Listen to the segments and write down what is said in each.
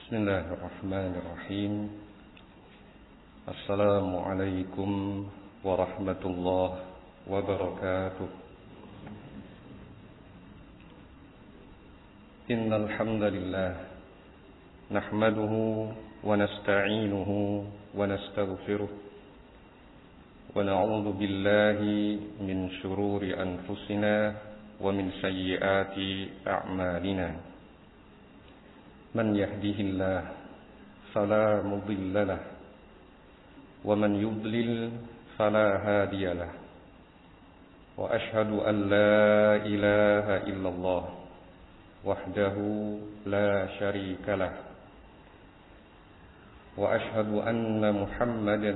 Bismillahirrahmanirrahim. Assalamualaikum warahmatullahi wabarakatuh. Innal hamdalillah nahmaduhu wa nasta'inuhu wa nastaghfiruh wa na'udzu billahi min shururi anfusina wa min sayyiati a'malina. من يهده الله فلا مضل له ومن يضلل فلا هادي له وأشهد أن لا إله إلا الله وحده لا شريك له وأشهد أن محمدا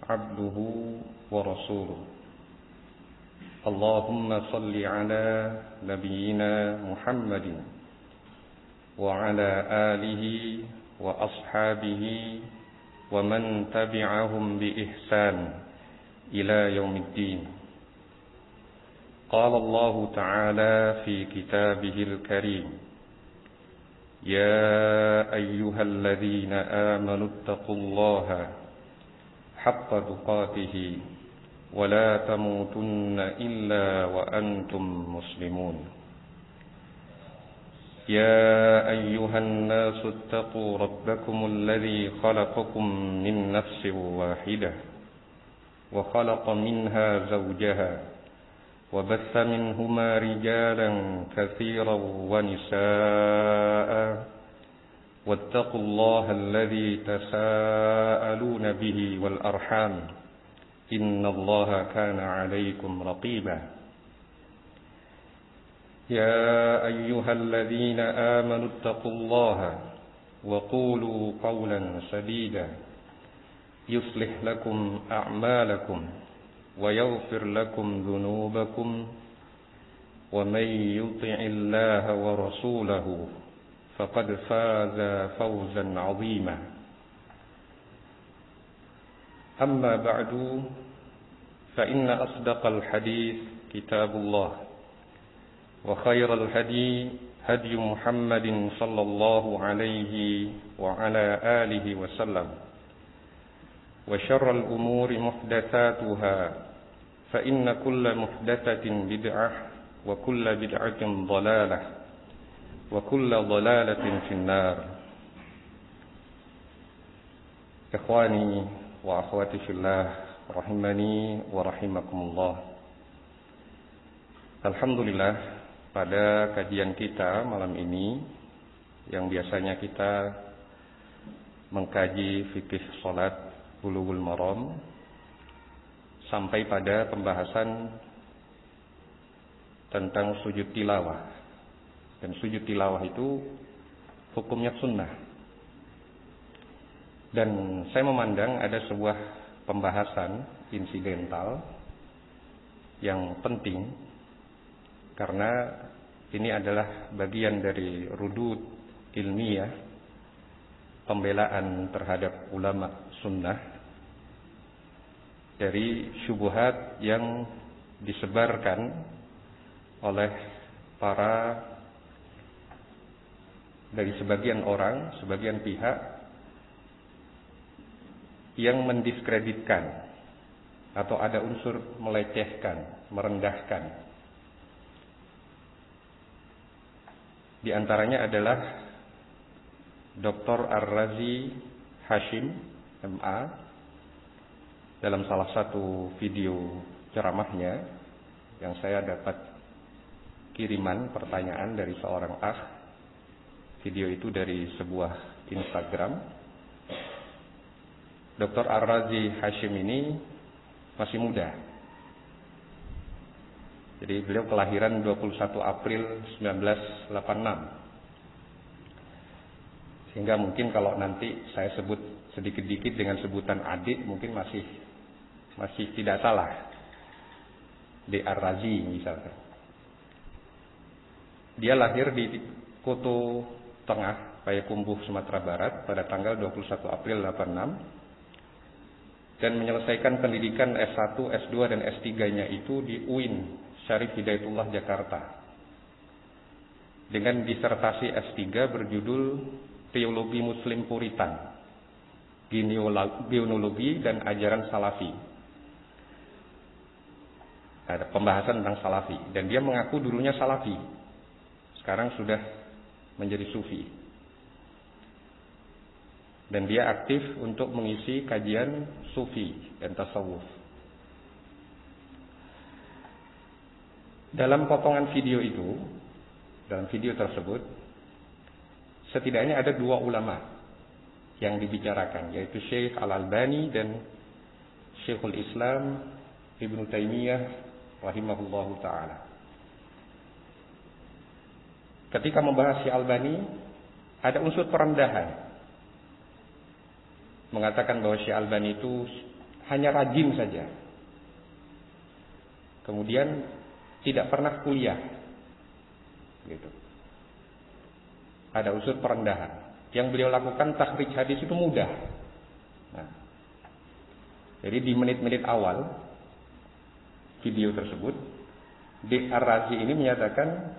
عبده ورسوله اللهم صل على نبينا محمد وعلى آله وأصحابه ومن تبعهم بإحسان إلى يوم الدين. قال الله تعالى في كتابه الكريم: يا أيها الذين آمنوا اتقوا الله حق تقاته ولا تموتن إلا وأنتم مسلمون. يا أيها الناس اتقوا ربكم الذي خلقكم من نفس واحدة وخلق منها زوجها وبث منهما رجالا كثيرا ونساء واتقوا الله الذي تساءلون به والأرحام إن الله كان عليكم رقيبا. يا أيها الذين آمنوا اتقوا الله وقولوا قولا سديدا يصلح لكم أعمالكم ويغفر لكم ذنوبكم ومن يطع الله ورسوله فقد فاز فوزا عظيما. أما بعد فإن أصدق الحديث كتاب الله وخير الهدي هدي محمد صلى الله عليه وعلى آله وسلم وشر الأمور محدثاتها فإن كل محدثة بدعة وكل بدعة ضلالة وكل ضلالة في النار. إخواني وأخواتي في الله رحمني ورحمكم الله. Alhamdulillah, pada kajian kita malam ini yang biasanya kita mengkaji fikih salat Bulughul Maram sampai pada pembahasan tentang sujud tilawah. Dan sujud tilawah itu hukumnya sunnah. Dan saya memandang ada sebuah pembahasan insidental yang penting, karena ini adalah bagian dari rudud ilmiah, pembelaan terhadap ulama sunnah dari syubhat yang disebarkan oleh dari sebagian orang, sebagian pihak yang mendiskreditkan atau ada unsur melecehkan, merendahkan. Di antaranya adalah Dr. Ar-Razi Hashim, MA, dalam salah satu video ceramahnya yang saya dapat kiriman pertanyaan dari seorang akh. Video itu dari sebuah Instagram. Dr. Ar-Razi Hashim ini masih muda. Jadi beliau kelahiran 21 April 1986. Sehingga mungkin kalau nanti saya sebut sedikit-sedikit dengan sebutan adik mungkin masih tidak salah. D. Ar-Razi misalkan. Dia lahir di Kutu Tengah, Payakumbuh, Sumatera Barat pada tanggal 21 April 86 dan menyelesaikan pendidikan S1, S2 dan S3-nya itu di UIN Syarif Hidayatullah Jakarta dengan disertasi S3 berjudul teologi Muslim Puritan, genealogi dan ajaran Salafi. Ada pembahasan tentang Salafi, dan dia mengaku dulunya Salafi, sekarang sudah menjadi Sufi. Dan dia aktif untuk mengisi kajian Sufi dan tasawuf. Dalam potongan video itu, dalam video tersebut, setidaknya ada dua ulama yang dibicarakan, yaitu Syekh Al-Albani dan Syekhul Islam Ibnu Taimiyah rahimahullahu ta'ala. Ketika membahas Syekh Albani, ada unsur perendahan, mengatakan bahwa Syekh Albani itu hanya rajin saja, kemudian tidak pernah kuliah, gitu. Ada unsur perendahan. Yang beliau lakukan takhrij hadis itu mudah. Nah, jadi di menit-menit awal video tersebut, D. Ar-Razi ini menyatakan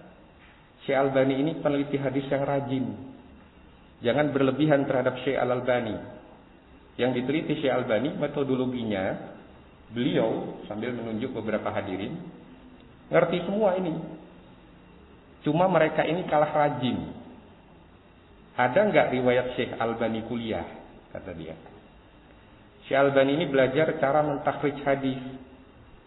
Syekh Albani ini peneliti hadis yang rajin. Jangan berlebihan terhadap Syekh Al-Albani. Yang diteliti Syekh Albani, metodologinya, beliau sambil menunjuk beberapa hadirin, ngerti semua ini. Cuma mereka ini kalah rajin. Ada nggak riwayat Syekh Albani kuliah? Kata dia. Syekh Albani ini belajar cara mentakhrij hadis.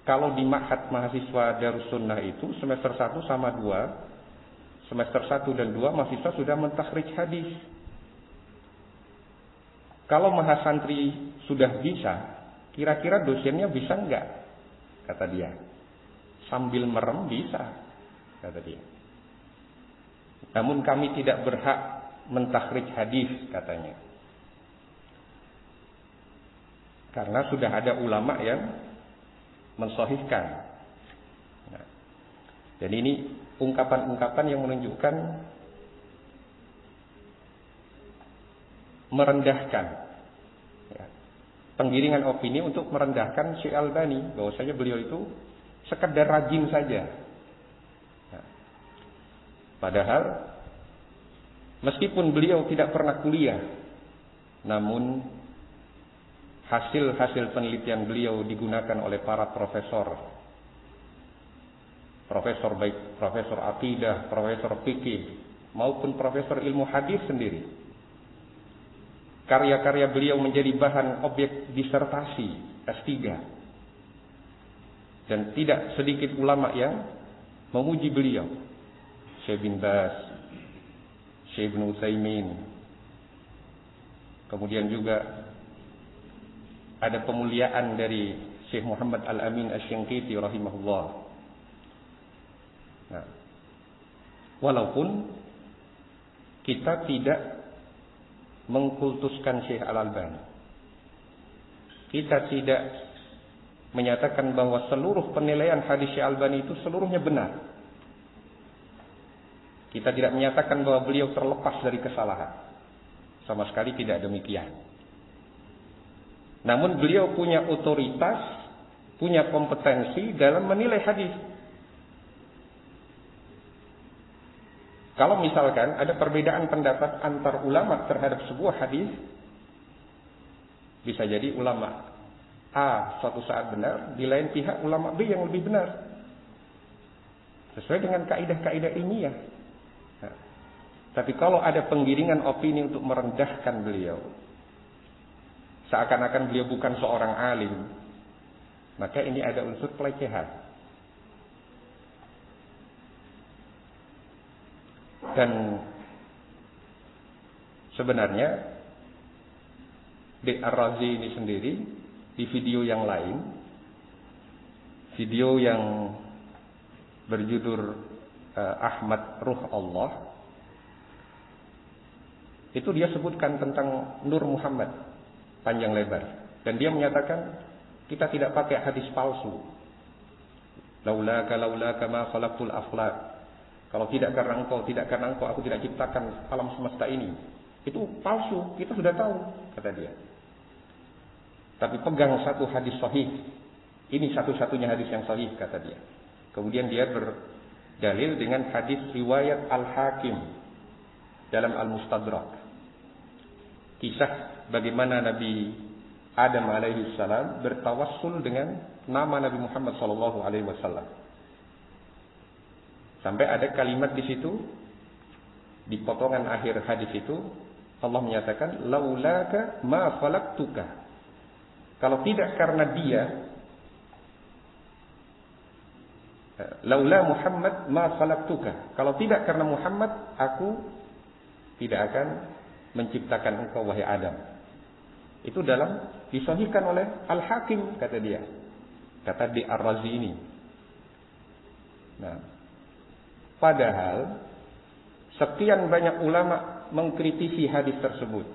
Kalau di ma'had mahasiswa Darussunnah itu semester 1 sama 2, semester 1 dan 2 mahasiswa sudah mentakhrij hadis. Kalau mahasantri sudah bisa, kira-kira dosennya bisa nggak? Kata dia. Sambil merem bisa, kata dia. Namun kami tidak berhak mentakhrij hadis, katanya. Karena sudah ada ulama yang mensahihkan. Nah, dan ini ungkapan-ungkapan yang menunjukkan merendahkan, ya, penggiringan opini untuk merendahkan Syekh Albani, bahwasanya beliau itu sekedar rajin saja. Nah, padahal meskipun beliau tidak pernah kuliah, namun hasil-hasil penelitian beliau digunakan oleh para profesor baik profesor akidah, profesor fikih, maupun profesor ilmu hadis sendiri. Karya-karya beliau menjadi bahan objek disertasi S3. Dan tidak sedikit ulama yang memuji beliau. Syekh bin Baz, Syekh Ibnu Utsaimin. Kemudian juga ada pemuliaan dari Syekh Muhammad Al-Amin Asy-Syanqiti rahimahullah. Nah, walaupun kita tidak mengkultuskan Syekh Al-Albani, kita tidak menyatakan bahwa seluruh penilaian hadis Syekh Albani itu seluruhnya benar. Kita tidak menyatakan bahwa beliau terlepas dari kesalahan. Sama sekali tidak demikian. Namun beliau punya otoritas, punya kompetensi dalam menilai hadis. Kalau misalkan ada perbedaan pendapat antar ulama terhadap sebuah hadis, bisa jadi ulama A suatu saat benar, di lain pihak ulama B yang lebih benar, sesuai dengan kaidah-kaidah ilmiah. Nah, tapi kalau ada penggiringan opini untuk merendahkan beliau, seakan-akan beliau bukan seorang alim, maka ini ada unsur pelecehan. Dan sebenarnya D. Ar-Razi ini sendiri di video yang lain, video yang berjudul Ahmad Ruh Allah, itu dia sebutkan tentang Nur Muhammad panjang lebar, dan dia menyatakan kita tidak pakai hadis palsu. Laulaka ma khalaqtul aflaq. Kalau tidak karena engkau, aku tidak ciptakan alam semesta ini. Itu palsu, kita sudah tahu, kata dia. Tapi pegang satu hadis sahih. Ini satu-satunya hadis yang sahih, kata dia. Kemudian dia berdalil dengan hadis riwayat Al-Hakim dalam Al-Mustadrak. kisah bagaimana Nabi Adam alaihi salam bertawassul dengan nama Nabi Muhammad sallallahu alaihi wasallam. Sampai ada kalimat di situ, di potongan akhir hadis itu Allah menyatakan laulaka ma khalaqtuka. Kalau tidak karena dia, laula Muhammad ma khalaqtuka. Kalau tidak karena Muhammad, aku tidak akan menciptakan engkau wahai Adam. Itu disahihkan oleh Al-Hakim, kata dia. Kata di Ar-Razi ini. Nah, padahal sekian banyak ulama mengkritisi hadis tersebut.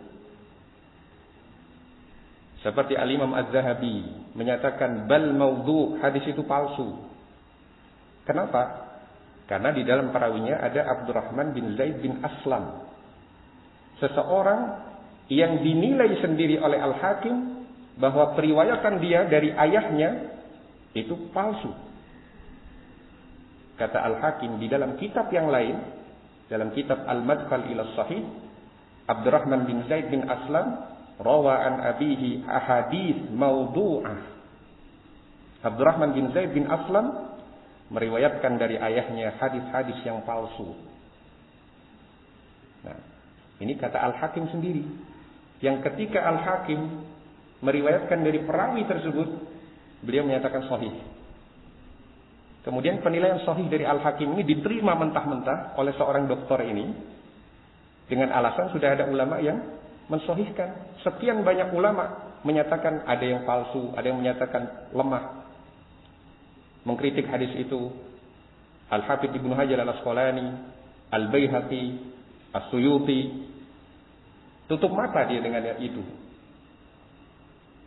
Seperti Al-Imam Az-Zahabi menyatakan bal maudhu, hadis itu palsu. Kenapa? Karena di dalam perawinya ada Abdurrahman bin Zaid bin Aslam. Seseorang yang dinilai sendiri oleh Al-Hakim bahwa periwayatan dia dari ayahnya itu palsu. Kata Al-Hakim di dalam kitab yang lain, dalam kitab Al-Madkhal ila Sahih, Abdurrahman bin Zaid bin Aslam rawa an abihi ahadits maudhu'ah. Abdurrahman bin Zaid bin Aslam meriwayatkan dari ayahnya hadis-hadis yang palsu. Nah, ini kata Al-Hakim sendiri. Yang ketika Al-Hakim meriwayatkan dari perawi tersebut, beliau menyatakan sahih. Kemudian penilaian sahih dari Al-Hakim ini diterima mentah-mentah oleh seorang dokter ini dengan alasan sudah ada ulama yang mensahihkan. Sekian banyak ulama menyatakan ada yang palsu, ada yang menyatakan lemah. Mengkritik hadis itu Al-Hafidz Ibnu Hajar Al-Asqalani, Al-Baihaqi, As-Suyuti, tutup mata dia dengan itu.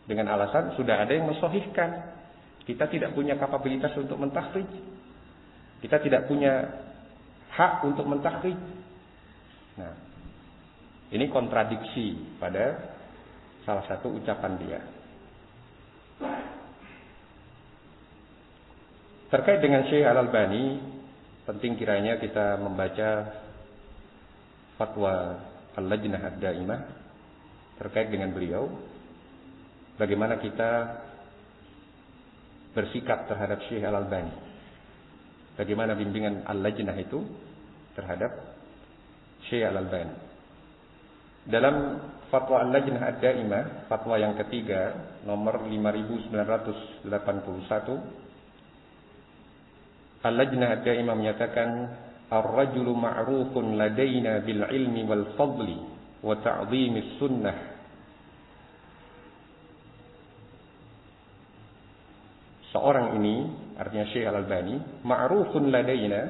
Dengan alasan sudah ada yang mensahihkan. Kita tidak punya kapabilitas untuk mentakhrij. Kita tidak punya hak untuk mentakhrij. Nah, ini kontradiksi pada salah satu ucapan dia. Terkait dengan Syekh Al-Albani, penting kiranya kita membaca fatwa Al-Lajnah Ad-Daimah terkait dengan beliau. Bagaimana kita bersikap terhadap Syekh Al-Albani. Bagaimana bimbingan Al-Lajnah itu terhadap Syekh Al-Albani. Dalam fatwa Al-Lajnah Ad-Daimah, fatwa yang ketiga, nomor 5981, Al-Lajnah Ad-Daimah menyatakan ar-rajulu ma'rufun ladaina bil ilmi wal fadli wa ta'zimis sunnah. Seorang ini, artinya Syekh Al-Albani, ma'rufun ladaina,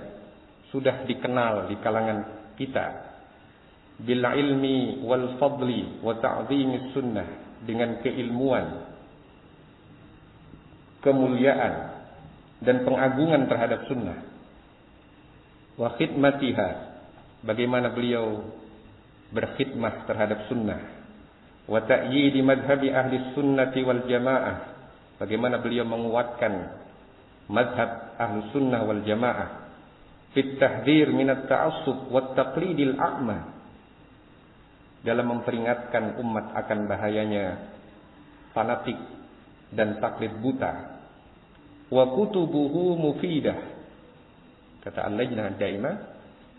sudah dikenal di kalangan kita, bil ilmi wal fadli wa ta'zimis sunnah, dengan keilmuan, kemuliaan dan pengagungan terhadap sunnah. Wa khidmatiha, bagaimana beliau berkhidmah terhadap sunnah. Wa ta'yidi madhhabi ahli sunnati wal jamaah, bagaimana beliau menguatkan mazhab ahlu sunnah wal jamaah. Fit tahdhir minat ta'assub wat taqlidil a'ma, dalam memperingatkan umat akan bahayanya fanatik dan taklid buta. Wa kutubuhu mufidah, kata Al-Lajnah Ad-Daimah,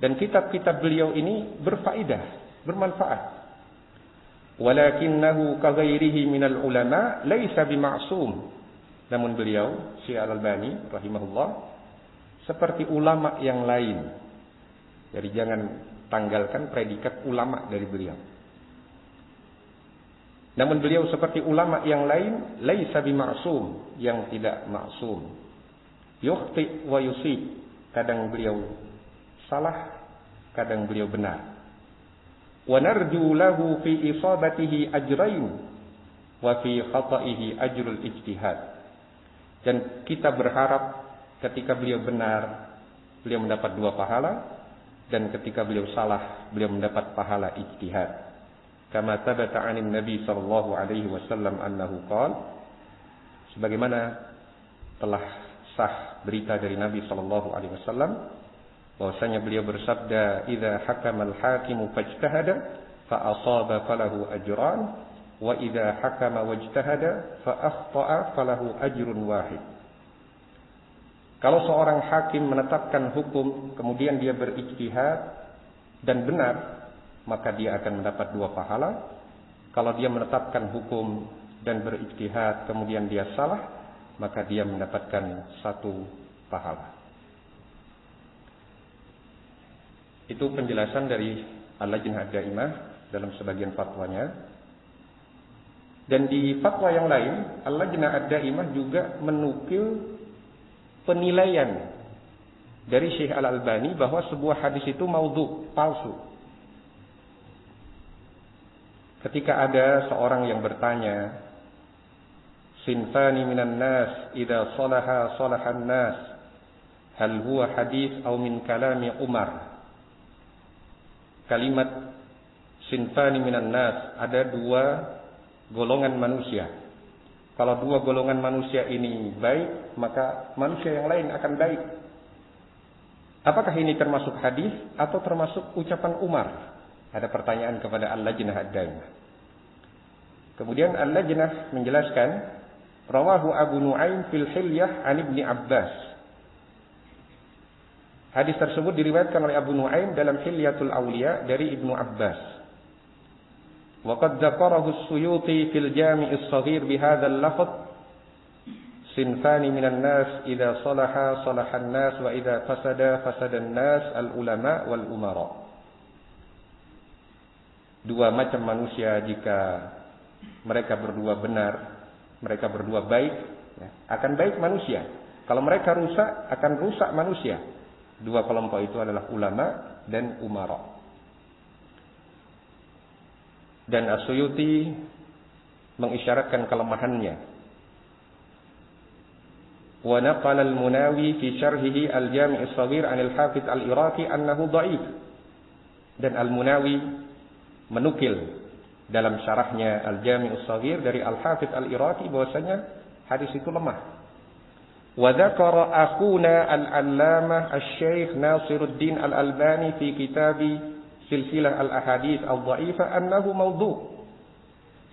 dan kitab-kitab beliau ini berfaedah, bermanfaat. Walakinnahu kaghairihi minal ulama laisa bima'sum. Namun beliau, Syekh Al-Albani rahimahullah, seperti ulama yang lain. Jadi jangan tanggalkan predikat ulama dari beliau. Namun beliau seperti ulama yang lain, laisa bima'sum, yang tidak maksum. Yukhti wa yusib, kadang beliau salah, kadang beliau benar. Wa narju lahu fi isabatihi ajrain wa fi khata'ihi ajrul ijtihad. Dan kita berharap ketika beliau benar, beliau mendapat 2 pahala, dan ketika beliau salah, beliau mendapat pahala ijtihad. Kama thabata 'anin Nabi sallallahu alaihi wasallam annahu qala, sebagaimana telah sah berita dari Nabi sallallahu alaihi wasallam bahwasanya beliau bersabda, "Idza hakamal hakimu fajtahada fa asaba falahu ajran wa idza hakama wajtahada fa akhta'a falahu ajrun wahid. Kalau seorang hakim menetapkan hukum kemudian dia berijtihad dan benar, maka dia akan mendapat 2 pahala. Kalau dia menetapkan hukum dan berijtihad kemudian dia salah, maka dia mendapatkan 1 pahala. Itu penjelasan dari Al-Lajnah Ad-Daimah dalam sebagian fatwanya. Dan di fatwa yang lain, Al-Lajnah Ad-Daimah juga menukil penilaian dari Syekh Al-Albani bahwa sebuah hadis itu maudhu, palsu. Ketika ada seorang yang bertanya, sinfani minan nas idza salaha salahan nas, hal huwa hadis atau min kalami Umar? Kalimat sinfani minan nas, ada 2 golongan manusia. Kalau 2 golongan manusia ini baik, maka manusia yang lain akan baik. Apakah ini termasuk hadis atau termasuk ucapan Umar? Ada pertanyaan kepada Al-Lajnah Ad-Daimah. Kemudian Al-Lajnah menjelaskan, rawahu Abu Nu'aim fil Hilyah an Ibni Abbas. Hadis tersebut diriwayatkan oleh Abu Nu'aim dalam Hilyatul Awliya dari Ibnu Abbas. وقد ذكره السيوطي في الجامع الصغير بهذا اللفظ صنفان من الناس إذا صلح صلح الناس وإذا فسد فسد الناس العلماء والأمراء. 2 macam manusia, jika mereka berdua benar, mereka berdua baik, akan baik manusia. Kalau mereka rusak, akan rusak manusia. 2 kelompok itu adalah ulama dan umara. Dan As-Suyuti mengisyaratkan kelemahannya. Wa naqala al-Munawi fi syarhihi al-Jami' as-Shaghir 'an al-Hafidz al-Iraqi annahu dha'if. Dan Al-Munawi menukil dalam syarahnya Al-Jami' as-Shaghir dari Al-Hafidz al-Iraqi bahwasanya hadis itu lemah. Wa dzakara akhuna al-Allamah Asy-Syaikh Nasiruddin Al-Albani fi kitabi Silsilah al-Ahadits al-Dha'ifah annahu maudhu'.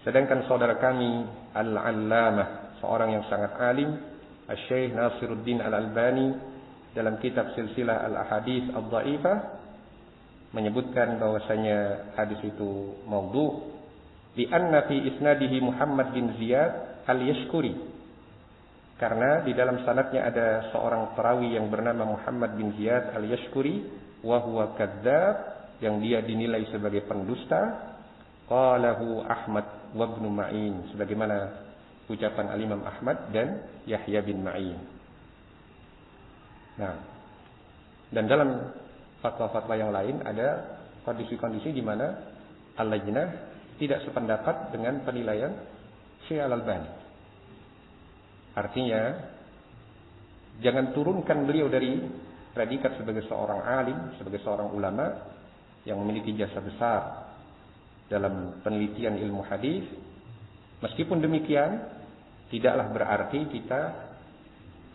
Sedangkan saudara kami Al-Allamah, seorang yang sangat alim, Asy-Syaikh Nasiruddin Al-Albani dalam kitab Silsilah al-Ahadits al-Dha'ifah menyebutkan bahwasanya hadis itu maudhu' li anna fi isnadihi Muhammad bin Ziyad al-Yashkuri. Karena di dalam sanadnya ada seorang perawi yang bernama Muhammad bin Ziyad al-Yashkuri wa huwa kadzdzab, yang dia dinilai sebagai pendusta. Qalahu Ahmad wa Ibnu Ma'in, sebagaimana ucapan Al-Imam Ahmad dan Yahya bin Ma'in. Nah, dan dalam fatwa-fatwa yang lain ada kondisi-kondisi di mana Al-Lajnah tidak sependapat dengan penilaian Syekh Al-Albani. Artinya, jangan turunkan beliau dari predikat sebagai seorang alim, sebagai seorang ulama yang memiliki jasa besar dalam penelitian ilmu hadis. Meskipun demikian, tidaklah berarti kita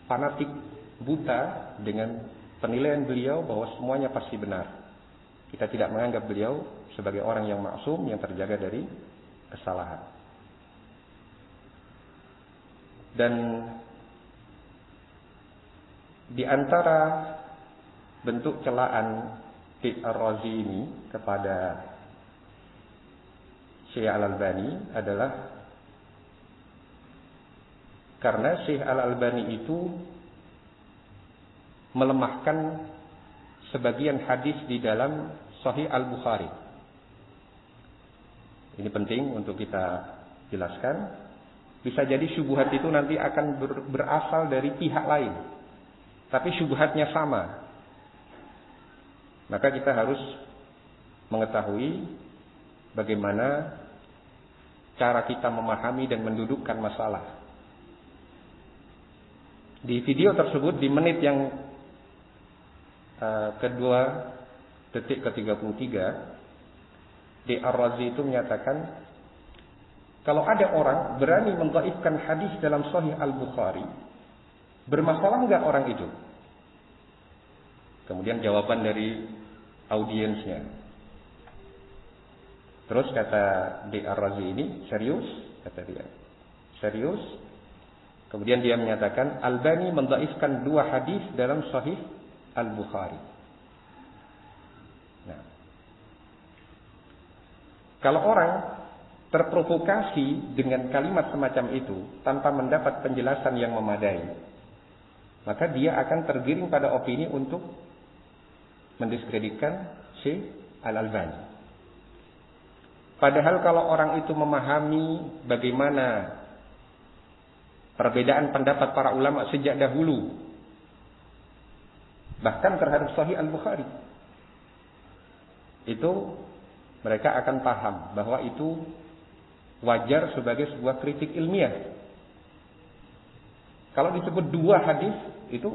fanatik buta dengan penilaian beliau bahwa semuanya pasti benar. Kita tidak menganggap beliau sebagai orang yang maksum, yang terjaga dari kesalahan. Dan di antara bentuk celaan Ar-Razi ini kepada Syekh Al-Albani adalah karena Syekh Al-Albani itu melemahkan sebagian hadis di dalam Sahih Al-Bukhari. Ini penting untuk kita jelaskan. Bisa jadi syubhat itu nanti akan berasal dari pihak lain, tapi syubhatnya sama. Maka kita harus mengetahui bagaimana cara kita memahami dan mendudukkan masalah. Di video tersebut, di menit yang kedua, detik ke-33, Ar-Razi itu menyatakan, kalau ada orang berani mendhaifkan hadis dalam Sahih Al-Bukhari, bermasalah enggak orang itu? Kemudian jawaban dari audiensnya, Terus kata di Ar-Razi ini, serius, kata dia. Serius. Kemudian dia menyatakan, Albani mendhaifkan 2 hadis dalam Sahih Al-Bukhari. Nah, kalau orang terprovokasi dengan kalimat semacam itu tanpa mendapat penjelasan yang memadai, maka dia akan tergiring pada opini untuk mendiskreditkan Syekh Al-Albani. Padahal kalau orang itu memahami bagaimana perbedaan pendapat para ulama sejak dahulu, bahkan terhadap Sahih Al-Bukhari, itu mereka akan paham bahwa itu wajar sebagai sebuah kritik ilmiah. Kalau disebut 2 hadis, itu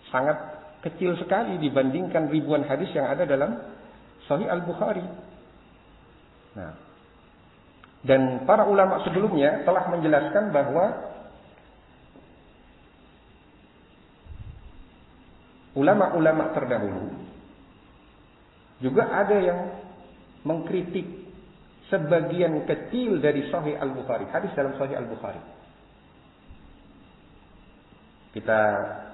sangat kecil sekali dibandingkan ribuan hadis yang ada dalam Sahih Al-Bukhari. Nah, dan para ulama sebelumnya telah menjelaskan bahwa ulama-ulama terdahulu juga ada yang mengkritik sebagian kecil dari Sahih Al-Bukhari, hadis dalam Sahih Al-Bukhari. Kita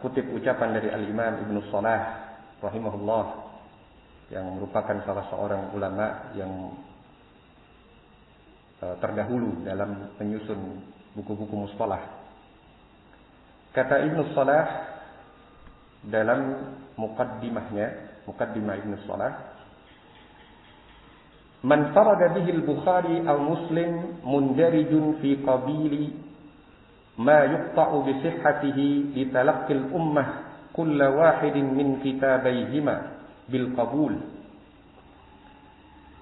kutip ucapan dari Al-Imam Ibnu Salah rahimahullah, yang merupakan salah seorang ulama yang terdahulu dalam menyusun buku-buku mustalah. Kata Ibnu Salah dalam muqaddimah Ibnu Salah, man farada bihi al-Bukhari aw Muslim mundarijun fi qabili ma yuqta'u bi sihhatihi li talaqqi al-ummah kull wahidin min kitabayhima bil qabul.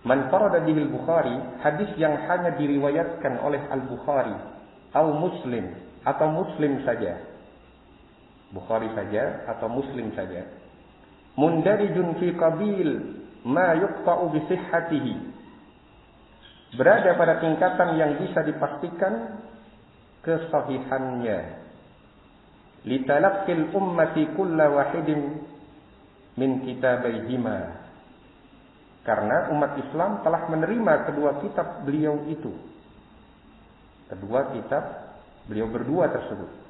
Man farada bihi al-Bukhari, hadis yang hanya diriwayatkan oleh Al-Bukhari atau Muslim atau Muslim saja, Bukhari saja atau Muslim saja, mundarijun fi qabil ma yuqta'u bi sihhatihi, berada pada tingkatan yang bisa dipastikan kesahihannya, li talaqqil ummati kulla wahidin min kitabaihima, karena umat Islam telah menerima kedua kitab beliau itu, kedua kitab beliau berdua tersebut.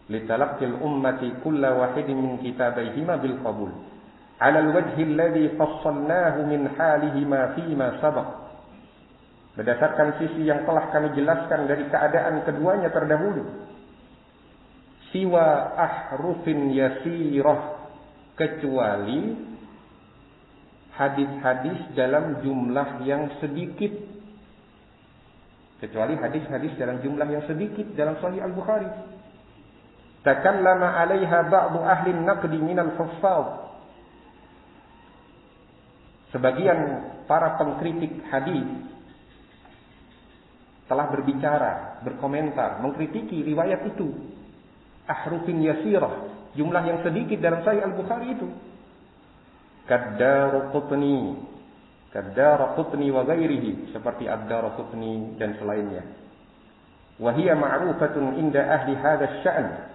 Litalaqqil ummati kulla wahidin min kitabaihima bil qabul ala al-wajhi alladhi fassalnahu min halihima fima sabaq, berdasarkan sisi yang telah kami jelaskan dari keadaan keduanya terdahulu. Siwa ahrufin yasirah, kecuali hadis-hadis dalam jumlah yang sedikit, kecuali hadis-hadis dalam jumlah yang sedikit dalam Sahih Al-Bukhari. Takallama 'alaiha ba'du ahli an-naqdi minal huffaz, sebagian para pengkritik hadis telah berbicara, berkomentar, mengkritiki riwayat itu. Ahrufin yasirah, jumlah yang sedikit dalam Sahih Al-Bukhari itu. Kad-Daraqutni wa ghairihi, seperti Ad-Daraqutni dan selainnya. Wa hiya ma'rufatun inda ahli hadha asy-sya'n,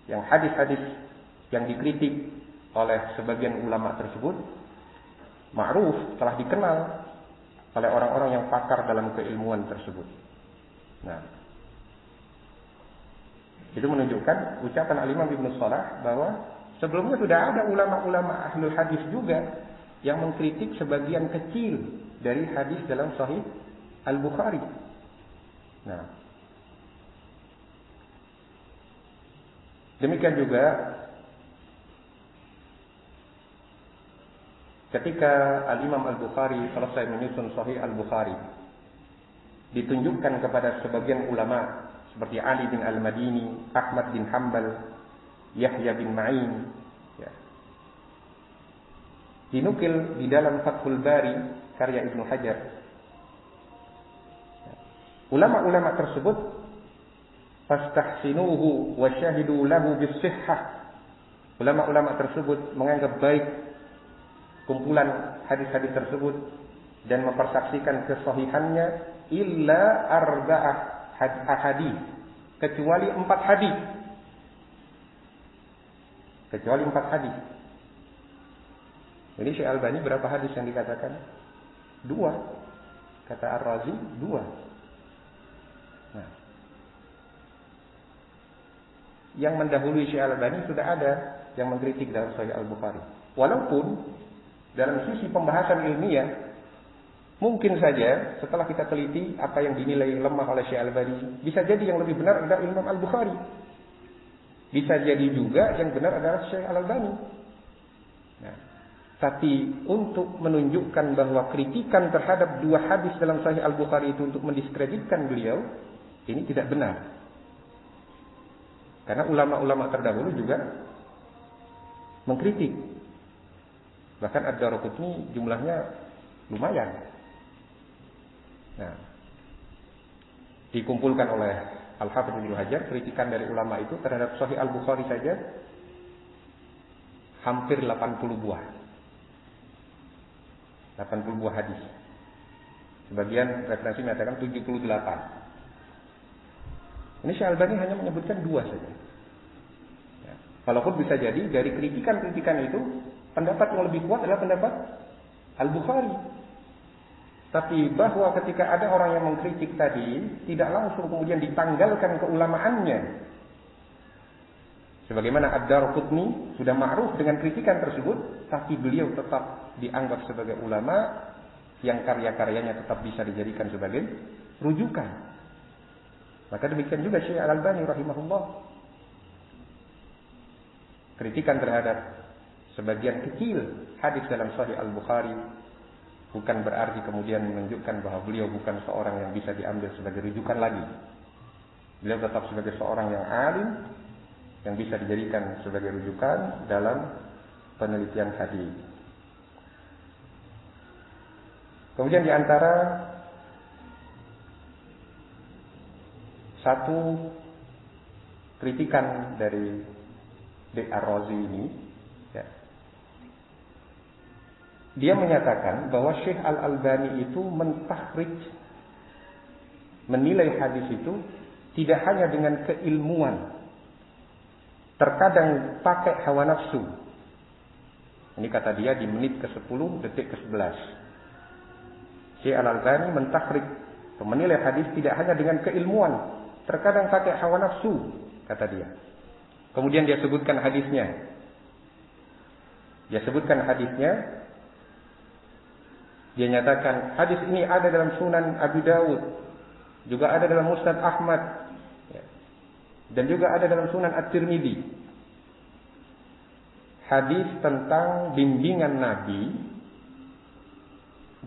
yang hadis-hadis yang dikritik oleh sebagian ulama tersebut ma'ruf, telah dikenal oleh orang-orang yang pakar dalam keilmuan tersebut. Nah, itu menunjukkan ucapan Al-Imam Ibnu Salah bahwa sebelumnya sudah ada ulama-ulama ahlul hadis juga yang mengkritik sebagian kecil dari hadis dalam Sahih Al-Bukhari. Nah, demikian juga ketika Al-Imam Al-Bukhari selesai menyusun Sahih Al-Bukhari, ditunjukkan kepada sebagian ulama seperti Ali bin Al-Madini, Ahmad bin Hanbal, Yahya bin Ma'in, ya. Dinukil di dalam Fathul Bari karya Ibnu Hajar. Ulama-ulama tersebut fastahsinuhu wa syahidu lahu bis-sihhah. Ulama-ulama tersebut menganggap baik kumpulan hadis-hadis tersebut dan mempersaksikan kesahihannya illa arba'ah hadis, kecuali 4 hadis. Kecuali 4 hadis. Jadi Syekh Albani berapa hadis yang dikatakan? 2. Kata Ar-Razi 2. Nah, yang mendahului Syekh Albani sudah ada yang mengkritik dalam Sahih Al-Bukhari. Walaupun dalam sisi pembahasan ilmiah, mungkin saja setelah kita teliti apa yang dinilai lemah oleh Syekh Albani, bisa jadi yang lebih benar adalah Imam Al-Bukhari. Bisa jadi juga yang benar adalah Syekh Al-Albani. Nah, tapi untuk menunjukkan bahwa kritikan terhadap 2 hadis dalam Sahih Al-Bukhari itu untuk mendiskreditkan beliau, ini tidak benar. Karena ulama-ulama terdahulu juga mengkritik. Bahkan Ad-Daraqutni jumlahnya lumayan. Nah, dikumpulkan oleh Al-Hafidz Ibnu Hajar, kritikan dari ulama itu terhadap Sahih Al-Bukhari saja hampir 80 buah. 80 buah hadis. Sebagian referensi mengatakan 78. Ini Syekh Albani hanya menyebutkan 2 saja. Ya. Walaupun bisa jadi dari kritikan-kritikan itu pendapat yang lebih kuat adalah pendapat Al-Bukhari. Tapi bahwa ketika ada orang yang mengkritik tadi, tidak langsung kemudian ditanggalkan keulamaannya. Sebagaimana Ad-Daraqutni sudah ma'ruf dengan kritikan tersebut, tapi beliau tetap dianggap sebagai ulama yang karya-karyanya tetap bisa dijadikan sebagai rujukan. Maka demikian juga Syekh Al-Albani rahimahullah. Kritikan terhadap sebagian kecil hadis dalam Sahih Al-Bukhari bukan berarti kemudian menunjukkan bahwa beliau bukan seorang yang bisa diambil sebagai rujukan lagi. Beliau tetap sebagai seorang yang alim yang bisa dijadikan sebagai rujukan dalam penelitian hadis. Kemudian di antara satu kritikan dari Ar-Razi ini, ya, dia menyatakan bahwa Syekh Al-Albani itu mentakhrij, menilai hadis itu tidak hanya dengan keilmuan, terkadang pakai hawa nafsu. Ini kata dia di menit ke-10, detik ke-11. Syekh Al-Albani mentakhrij, menilai hadis tidak hanya dengan keilmuan, terkadang pakai hawa nafsu, kata dia. Kemudian dia sebutkan hadisnya. Dia nyatakan hadis ini ada dalam Sunan Abi Dawud, juga ada dalam Musnad Ahmad, dan juga ada dalam Sunan At-Tirmidzi. Hadis tentang bimbingan Nabi,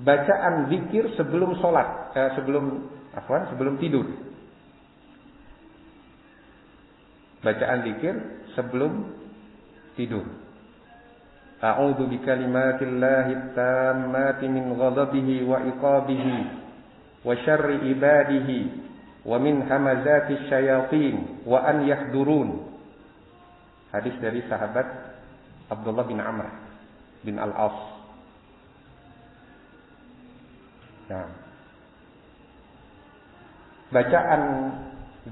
bacaan zikir sebelum sholat, sebelum tidur. Bacaan zikir sebelum tidur. A'udzu bikalimatillahi tammati min ghadabihi wa iqabihi wa syarri ibadihi wa min hamazati syayatin wa an yahdurun. Hadis dari sahabat Abdullah bin Amr bin Al-As. Nah, bacaan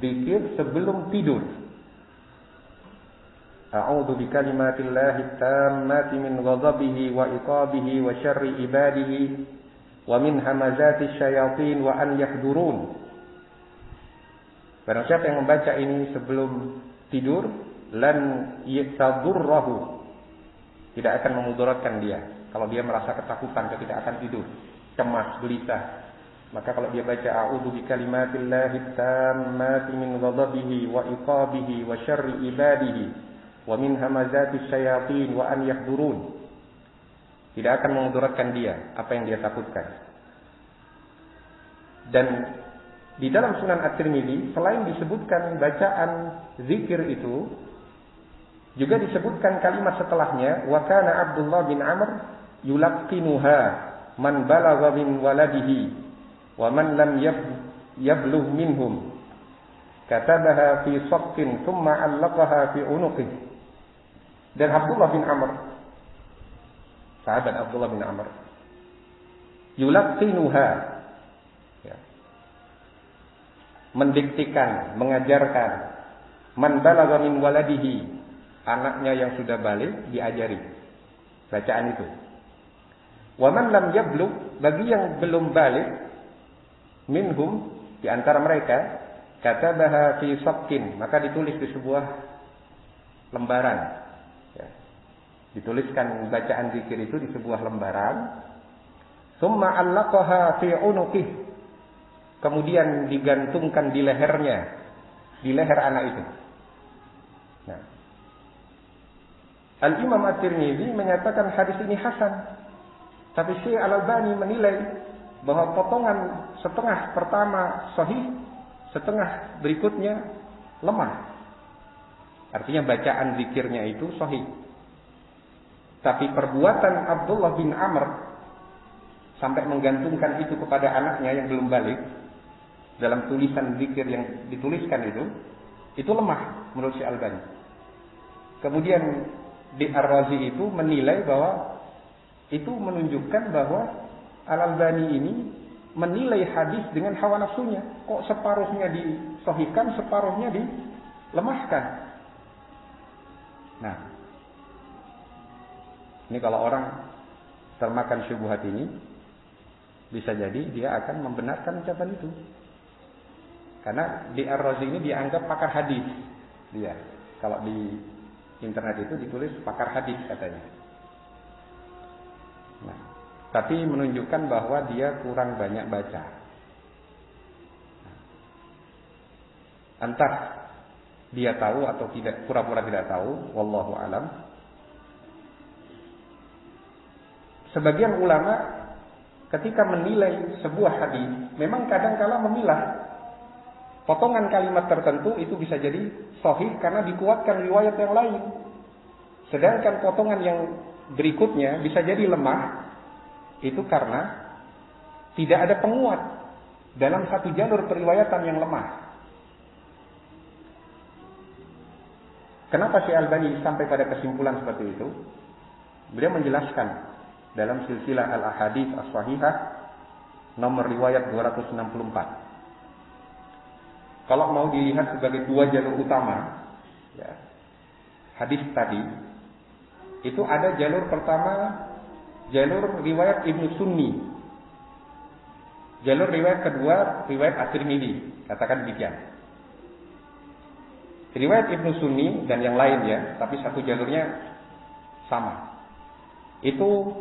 zikir sebelum tidur. A'udzu bikalimatillahi tammati min ghadabihi wa iqabihi wa syarri ibadihi wa min hamazati syayatin wa an yahdurun. Barang siapa yang membaca ini sebelum tidur, lan yatadurrahu, tidak akan memudaratkan dia. Kalau dia merasa ketakutan ketika akan tidur, cemas, gelisah, maka kalau dia baca a'udzu bikalimatillahi tammati min ghadabihi wa iqabihi wa syarri ibadihi wa min hamazati syayatin wa an yahdurun, tidak akan memudaratkan dia apa yang dia takutkan. Dan di dalam Sunan At-Tirmidzi selain disebutkan bacaan zikir itu, juga disebutkan kalimat setelahnya, wa kana Abdullah bin Amr yulaqqinuha man balagha min waladihi wa man lam yablugh minhum, katabaha fi saqqin thumma 'allaqaha fi unuqihi. Dan Abdullah bin Amr, sahabat Abdullah bin Amr, yulaqqinuha, ya, mendiktikan, mengajarkan, man balagha min waladihi, anaknya yang sudah balik diajari bacaan itu. Wa man lam yablugh, bagi yang belum balik, minhum, di antara mereka, katabaha fi sabtin, maka ditulis di sebuah lembaran. Ya. Dituliskan bacaan zikir itu di sebuah lembaran. Tsumma allaqaha fi unuqih, kemudian digantungkan di lehernya, di leher anak itu. Nah, Al-Imam At-Tirmidzi menyatakan hadis ini hasan. Tapi Syekh Al-Albani menilai bahwa potongan setengah pertama sahih, setengah berikutnya lemah. Artinya bacaan zikirnya itu sahih. Tapi perbuatan Abdullah bin Amr sampai menggantungkan itu kepada anaknya yang belum balik, dalam tulisan zikir yang dituliskan itu lemah menurut Syekh Al-Albani. Kemudian di Ar-Razi itu menilai bahwa itu menunjukkan bahwa Al-Albani ini menilai hadis dengan hawa nafsunya. Kok separuhnya disahihkan, separuhnya dilemahkan. Nah, ini kalau orang termakan syubhat ini, bisa jadi dia akan membenarkan ucapan itu. Karena di Ar-Razi ini dianggap pakar hadis. Dia, kalau di internet itu ditulis pakar hadis katanya. Nah, tapi menunjukkan bahwa dia kurang banyak baca. Entah dia tahu atau tidak, pura-pura tidak tahu, wallahu alam. Sebagian ulama ketika menilai sebuah hadis, memang kadang-kala memilah potongan kalimat tertentu itu bisa jadi sahih karena dikuatkan riwayat yang lain. Sedangkan potongan yang berikutnya bisa jadi lemah, itu karena tidak ada penguat dalam satu jalur periwayatan yang lemah. Kenapa Syekh Albani sampai pada kesimpulan seperti itu? Beliau menjelaskan dalam silsilah Al-Ahadits As-Sahihah nomor riwayat 264. Kalau mau dilihat sebagai dua jalur utama, ya, hadis tadi itu ada jalur pertama, jalur riwayat Ibnu Sunni. Jalur riwayat kedua, riwayat At-Tirmidzi, katakan demikian. Riwayat Ibnu Sunni dan yang lainnya, tapi satu jalurnya sama. Itu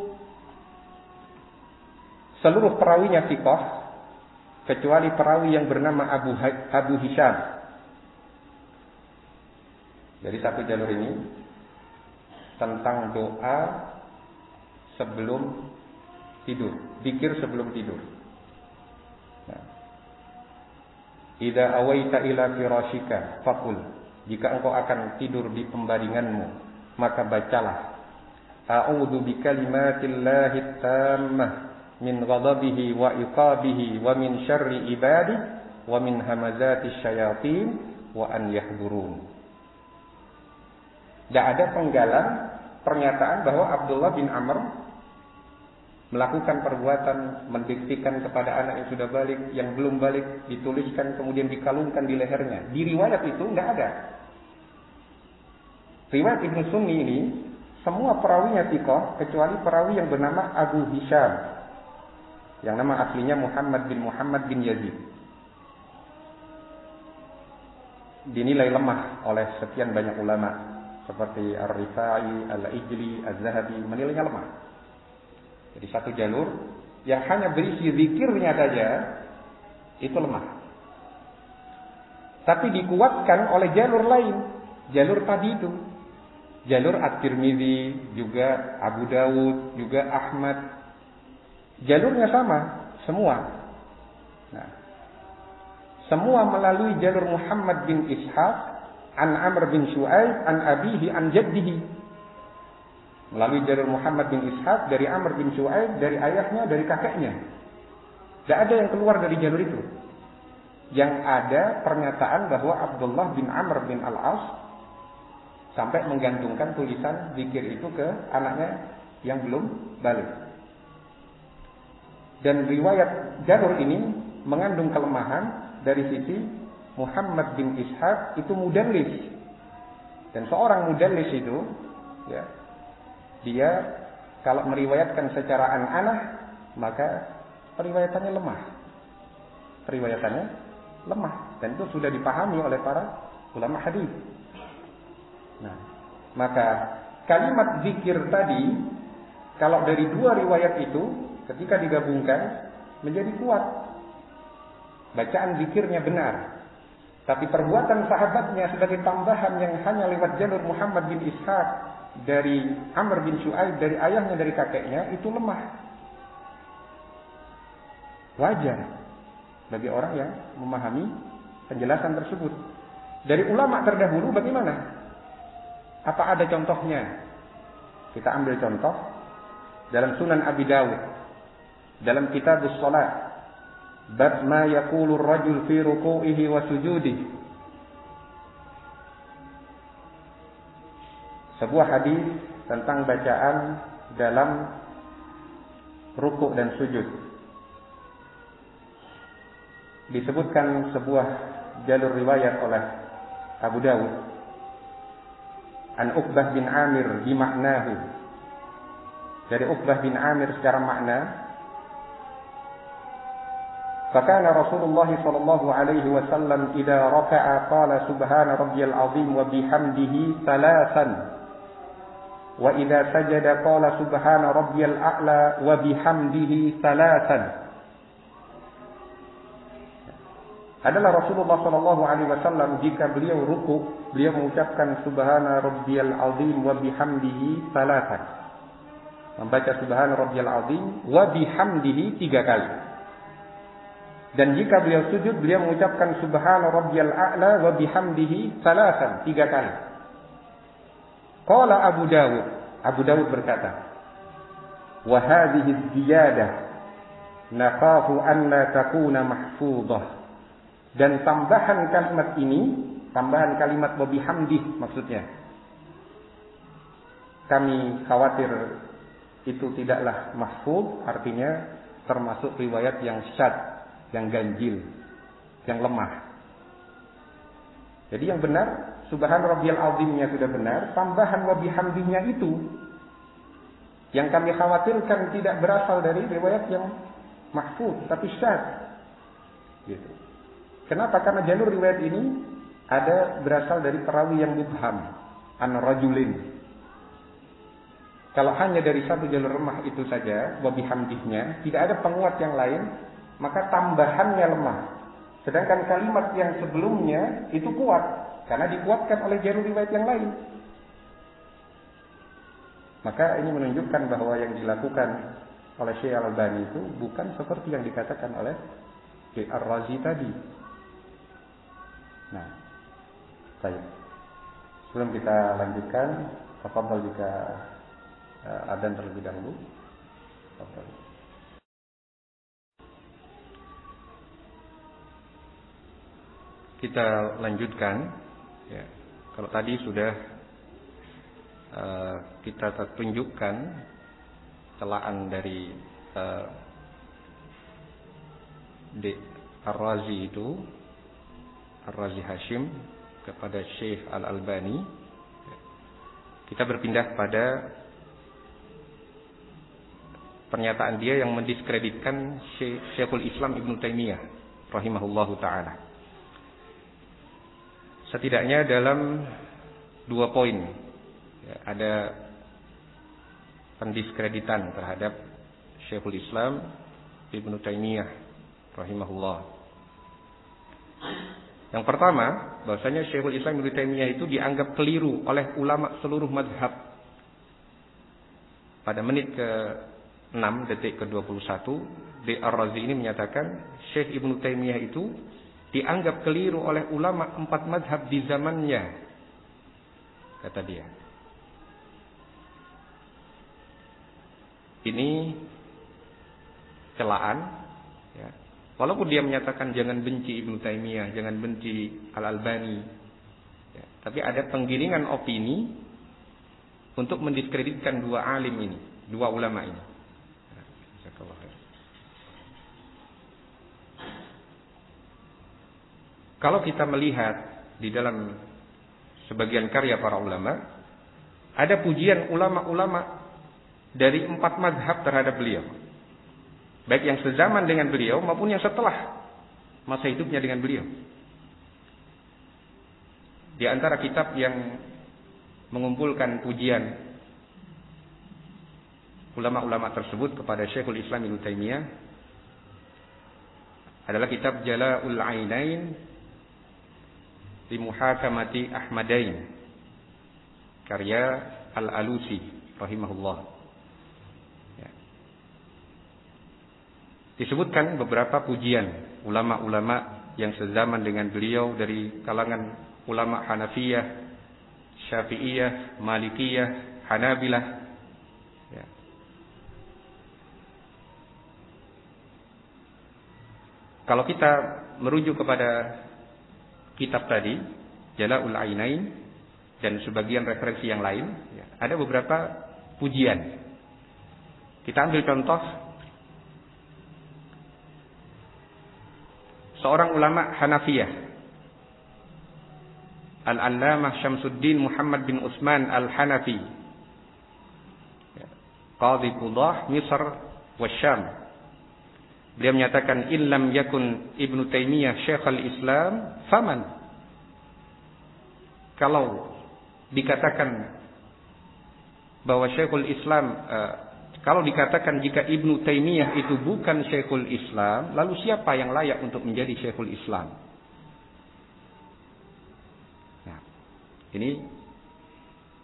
seluruh perawinya thiqah, kecuali perawi yang bernama Abu Hisham. Jadi satu jalur ini tentang doa sebelum tidur, zikir sebelum tidur. Nah, idza awaita ila firashika faqul, jika engkau akan tidur di pembaringanmu, maka bacalah a'udzu bikalimatillahi tammah min ghadabihi wa iqabihi wa min syarri ibadihi wa min hamazatis syayatin wa an yahdurun. Tidak ada penggalan pernyataan bahwa Abdullah bin Amr melakukan perbuatan mendiktikan kepada anak yang sudah balik, yang belum balik, dituliskan kemudian dikalungkan di lehernya. Di riwayat itu tidak ada. Riwayat Ibnu Sunni ini semua perawinya thiqah kecuali perawi yang bernama Abu Hisham, yang nama aslinya Muhammad bin Yazid. Dinilai lemah oleh sekian banyak ulama seperti Ar-Rifai, Al-Ijli, Az-Zahabi, menilainya lemah. Jadi satu jalur yang hanya berisi zikirnya saja itu lemah. Tapi dikuatkan oleh jalur lain, jalur tadi itu. Jalur At-Tirmidzi, juga Abu Dawud, juga Ahmad. Jalurnya sama, semua. Nah, semua melalui jalur Muhammad bin Ishaq an Amr bin Shu'aib an abihi an jaddihi. Melalui jalur Muhammad bin Ishaq dari Amr bin Shu'aib, dari ayahnya, dari kakeknya. Tidak ada yang keluar dari jalur itu. Yang ada pernyataan bahwa Abdullah bin Amr bin Al-As sampai menggantungkan tulisan zikir itu ke anaknya yang belum balik. Dan riwayat jalur ini mengandung kelemahan dari sisi Muhammad bin Ishaq itu mudallis. Dan seorang mudallis itu, ya, dia kalau meriwayatkan secara an-anah, maka periwayatannya lemah. Periwayatannya lemah, dan itu sudah dipahami oleh para ulama hadis. Nah, maka kalimat zikir tadi, kalau dari dua riwayat itu, ketika digabungkan menjadi kuat. Bacaan zikirnya benar, tapi perbuatan sahabatnya sebagai tambahan yang hanya lewat jalur Muhammad bin Ishaq dari Amr bin Shu'aib, dari ayahnya, dari kakeknya, itu lemah. Wajar bagi orang yang memahami penjelasan tersebut. Dari ulama terdahulu bagaimana? Apa ada contohnya? Kita ambil contoh dalam Sunan Abi Dawud, dalam Kitabus Shalah, bab ma yaqulu ar-rajul fi ruku'ihi wa sujudihi. Sebuah hadis tentang bacaan dalam rukuk dan sujud. Disebutkan sebuah jalur riwayat oleh Abu Dawud an Uqbah bin Amir bimaknahu, dari Uqbah bin Amir secara makna, fakana Rasulullah sallallahu alaihi wasallam idza raka'a qala subhana rabbiyal azim wa bihamdihi thalathan wa idza sajada qala subhana rabbiyal a'la wa bihamdihi thalathan. Adalah Rasulullah sallallahu alaihi wasallam jika beliau ruku, beliau mengucapkan subhana rabbiyal azim wa bihamdihi thalathan. Membaca subhana rabbiyal azim wa bihamdihi 3 kali. Dan jika beliau sujud, beliau mengucapkan subhana rabbiyal a'la wa bihamdihi thalathan, 3 kali. Qala Abu Dawud, Abu Dawud berkata, wa hadhihi ziyadah nakhafu an la takuna mahfudhah. Dan tambahan kalimat ini, tambahan kalimat wa bihamdih maksudnya, kami khawatir itu tidaklah mahfuz, artinya termasuk riwayat yang syadz, yang ganjil, yang lemah. Jadi yang benar, subhan rabbiyal azimnya sudah benar, tambahan wa bihamdihnya itu yang kami khawatirkan tidak berasal dari riwayat yang mahfuz, tapi syadz. Gitu. Kenapa? Karena jalur riwayat ini ada berasal dari perawi yang mubham, an rajulin. Kalau hanya dari satu jalur lemah itu saja, wa bihamdihnya, tidak ada penguat yang lain, maka tambahannya lemah. Sedangkan kalimat yang sebelumnya itu kuat, karena dikuatkan oleh jalur riwayat yang lain. Maka ini menunjukkan bahwa yang dilakukan oleh Syekh Al-Albani itu bukan seperti yang dikatakan oleh Syekh Ar-Razi tadi. Nah, baik. Sebelum kita lanjutkan, tafadhol jika adzan terlebih dahulu. Tafadhol. Kita lanjutkan. Ya. Kalau tadi sudah kita tunjukkan celaan dari Ar-Razi itu, Ar-Razi Hashim kepada Syekh Al-Albani. Kita berpindah pada pernyataan dia yang mendiskreditkan Syekhul Islam Ibnu Taimiyah rahimahullahu taala. Setidaknya dalam 2 poin ya, ada pendiskreditan terhadap Syekhul Islam Ibnu Taimiyah rahimahullah. Yang pertama, bahwasanya Syekhul Islam Ibnu Taimiyah itu dianggap keliru oleh ulama seluruh mazhab. Pada menit ke-6 detik ke-21, Ar-Razi ini menyatakan Syekh Ibnu Taimiyah itu dianggap keliru oleh ulama 4 mazhab di zamannya, kata dia. Ini celaan, ya. Walaupun dia menyatakan jangan benci Ibnu Taimiyah, jangan benci Al-Albani, ya. Tapi ada penggiringan opini untuk mendiskreditkan 2 alim ini, 2 ulama ini. Kalau kita melihat di dalam sebagian karya para ulama, ada pujian ulama-ulama dari 4 mazhab terhadap beliau. Baik yang sezaman dengan beliau maupun yang setelah masa hidupnya dengan beliau. Di antara kitab yang mengumpulkan pujian ulama-ulama tersebut kepada Syekhul Islam Ibnu Taimiyah adalah kitab Jala'ul Ainain li Muhakamati Ahmadain karya Al-Alusi rahimahullah. Ya. Disebutkan beberapa pujian ulama-ulama yang sezaman dengan beliau dari kalangan ulama Hanafiyah, Syafi'iyah, Malikiyah, Hanabilah. Ya. Kalau kita merujuk kepada kitab tadi, Jala'ul Ainain, dan sebagian referensi yang lain, ya, ada beberapa pujian. Kita ambil contoh seorang ulama Hanafiyah, Al-Allamah Syamsuddin Muhammad bin Utsman Al-Hanafi, Qadhi Qudah Misr wa Syam. Beliau menyatakan, "In lam yakun Ibnu Taimiyah Syekhul Islam, faman?" Kalau dikatakan bahwa Syekhul Islam, kalau dikatakan jika Ibnu Taimiyah itu bukan Syekhul Islam, lalu siapa yang layak untuk menjadi Syekhul Islam? Ini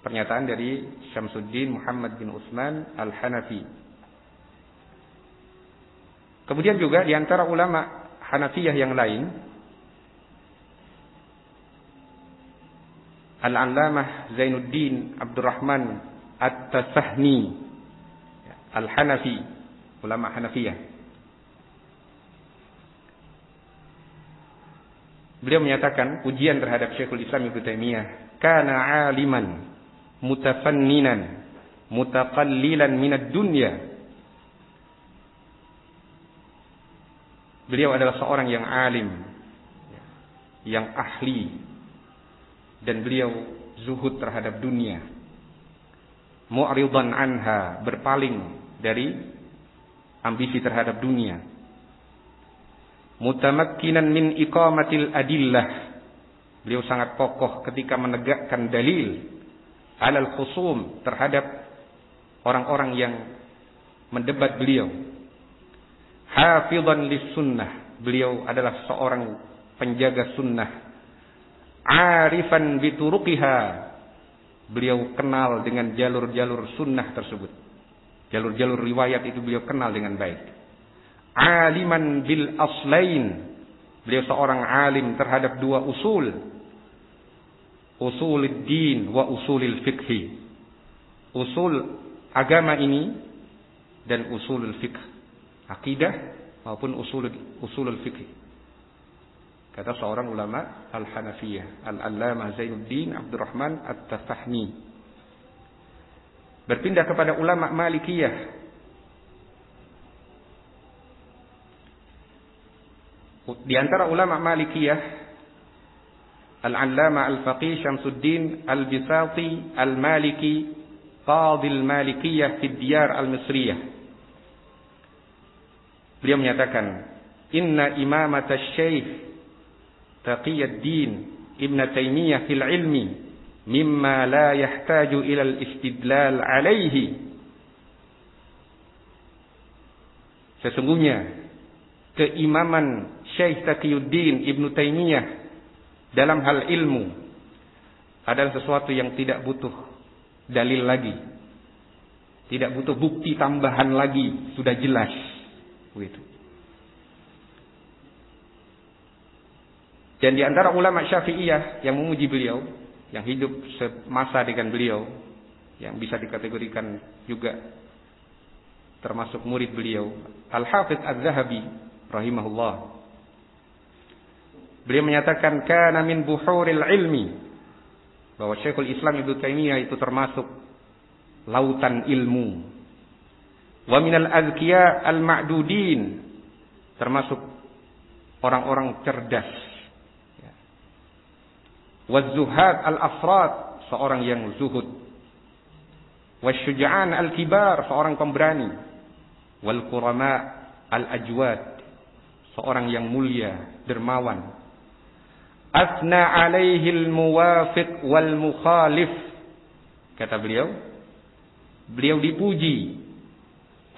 pernyataan dari Syamsuddin Muhammad bin Utsman Al-Hanafi. Kemudian juga di antara ulama Hanafiyah yang lain, Al-Allamah Zainuddin Abdurrahman At-Tasahni Al-Hanafi, ulama Hanafiyah. Beliau menyatakan pujian terhadap Syekhul Islam Ibnu Taimiyah, kana aliman mutafanninan mutaqallilan minad dunya. Beliau adalah seorang yang alim, yang ahli, dan beliau zuhud terhadap dunia, mu'ridan anha, berpaling dari ambisi terhadap dunia, mutamakkinan min iqamatil adillah. Beliau sangat kokoh ketika menegakkan dalil alal khusum terhadap orang-orang yang mendebat beliau. Hafizan lis sunnah, beliau adalah seorang penjaga sunnah. Arifan bituruqiha, beliau kenal dengan jalur-jalur sunnah tersebut. Jalur-jalur riwayat itu beliau kenal dengan baik. Aliman bil aslain, beliau seorang alim terhadap dua usul, usulul din wa usulul fiqhi, usul agama ini dan usulul fiqh, akidah maupun usulul fiqh. Kata seorang ulama Al-Hanafiyah, Al-Allamah Zainuddin Abdurrahman At-Tasahni. Berpindah kepada ulama Malikiyah, di antara ulama Malikiyah, Al-Allamah Al-Faqih Syamsuddin Al-Bisati Al-Maliki, Qadhi Al-Malikiyah fi Diyar Al-Misriyah. Beliau menyatakan, inna imamata Syekh Taqiyuddin Ibn Taimiyah fil ilmi mimma la yahtaju ila al-istidlal alaihi. Sesungguhnya keimaman Syekh Taqiyuddin Ibn Taimiyah dalam hal ilmu adalah sesuatu yang tidak butuh dalil lagi, tidak butuh bukti tambahan lagi, sudah jelas begitu. Dan di antara ulama Syafi'iyah yang memuji beliau, yang hidup semasa dengan beliau, yang bisa dikategorikan juga termasuk murid beliau, Al-Hafidz Az-Zahabi rahimahullah. Beliau menyatakan kana min buhuril ilmi, bahwa Syekhul Islam Ibnu Taimiyah itu termasuk lautan ilmu. Wa minal azkiya al-ma'dudin, termasuk orang-orang cerdas. Wa zuhad al-afrad, seorang yang zuhud. wasyuja'an al-kibar, seorang pemberani, wal qurama al-ajwad, seorang yang mulia, dermawan. Asna alaihi al-muwafiq wal mukhalif, kata beliau dipuji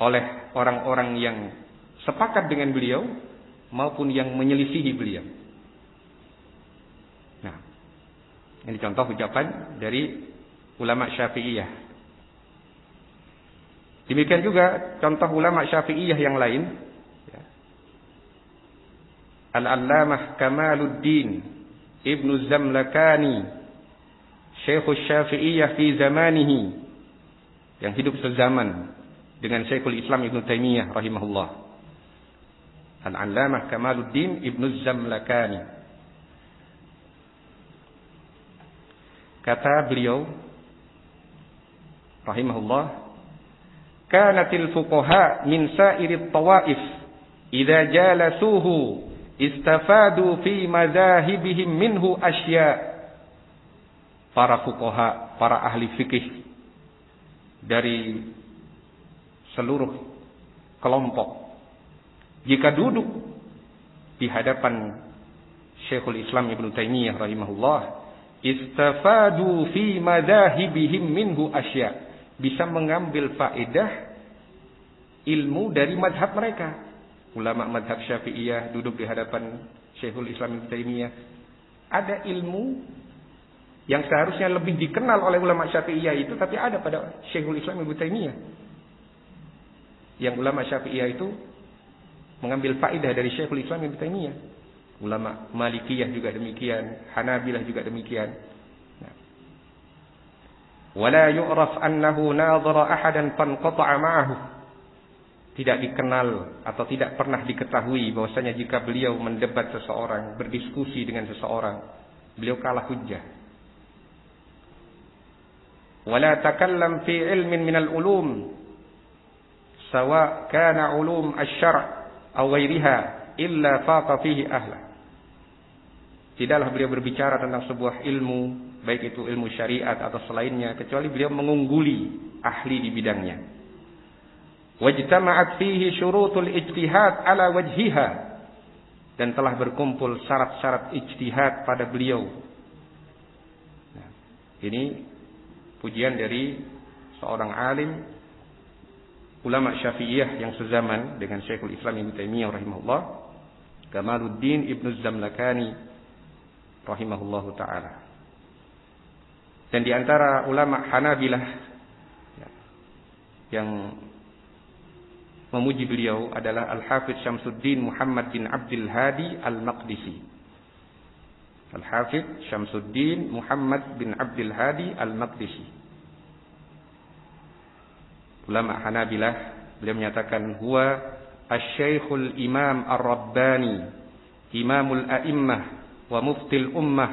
oleh orang-orang yang sepakat dengan beliau maupun yang menyelisihi beliau. Nah, ini contoh ucapan dari ulama Syafi'iyah. Demikian juga contoh ulama Syafi'iyah yang lain. Al-Allamah Kamaluddin Ibnu Zamlakani, Syekhul Syafi'iyah fi zamanihi, yang hidup sezaman dengan Syekhul Islam Ibnu Taimiyah rahimahullah. Al-Allamah Kamaluddin Ibnu Zamlakani. Kata beliau rahimahullah, kanatil fuqaha min sa'irit tawaif idza jalasuhu istafadu fi madzahibihim minhu asya. Para fuqaha, para ahli fikih dari seluruh kelompok, jika duduk di hadapan Syekhul Islam Ibnu Taimiyah rahimahullah, istafadu fi madzahibihim minhu asya, bisa mengambil faedah ilmu dari mazhab mereka. Ulama mazhab Syafi'iyah duduk di hadapan Syekhul Islam Ibnu Taimiyah, ada ilmu yang seharusnya lebih dikenal oleh ulama Syafi'iyah itu, tapi ada pada Syekhul Islam Ibnu Taimiyah. Yang ulama Syafi'iyah itu mengambil faedah dari Syekhul Islam Ibnu Taimiyah. Ulama Malikiyah juga demikian, Hanabilah juga demikian. Wala yu'raf annahu nadhara ahadan fanqata'a ma'ahu. Tidak dikenal atau tidak pernah diketahui bahwasanya jika beliau mendebat seseorang, berdiskusi dengan seseorang, beliau kalah hujjah. Wala takallam fi ilmin minal ulum, sawa kana ulum asy-syar' aw ghairiha, illa faqa fihi ahla. Tidaklah beliau berbicara tentang sebuah ilmu, baik itu ilmu syariat atau selainnya, kecuali beliau mengungguli ahli di bidangnya. Wajtama'at fihi syurutul ijtihad ala wajhiha, dan telah berkumpul syarat-syarat ijtihad pada beliau. Nah, ini pujian dari seorang alim ulama Syafi'iyah yang sezaman dengan Syekhul Islam Ibnu Taimiyah rahimahullah, Kamaluddin Ibnu Zamlakani rahimahullahu taala. Dan di antara ulama Hanabilah yang memuji beliau adalah Al-Hafidz Syamsuddin Muhammad bin Abdul Hadi Al-Maqdisi. Al-Hafidz Syamsuddin Muhammad bin Abdul Hadi Al-Maqdisi. Ulama Hanabilah, beliau menyatakan huwa asy-Syaikhul Imam Ar-Rabbani, Imamul A'immah wa Muftil Ummah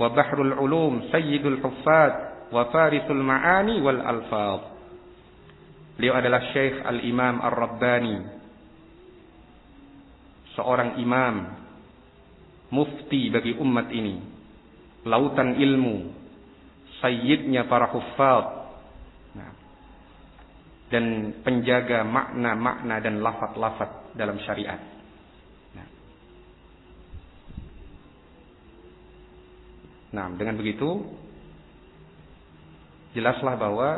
wa Bahrul Ulum, Sayyidul Huffaz wa Farisul Ma'ani wal Alfaz. Beliau adalah Syekh Al-Imam Ar-Rabbani, seorang imam, mufti bagi umat ini, lautan ilmu, sayyidnya para huffaz, dan penjaga makna-makna dan lafaz-lafaz dalam syariat. Nah, dengan begitu jelaslah bahwa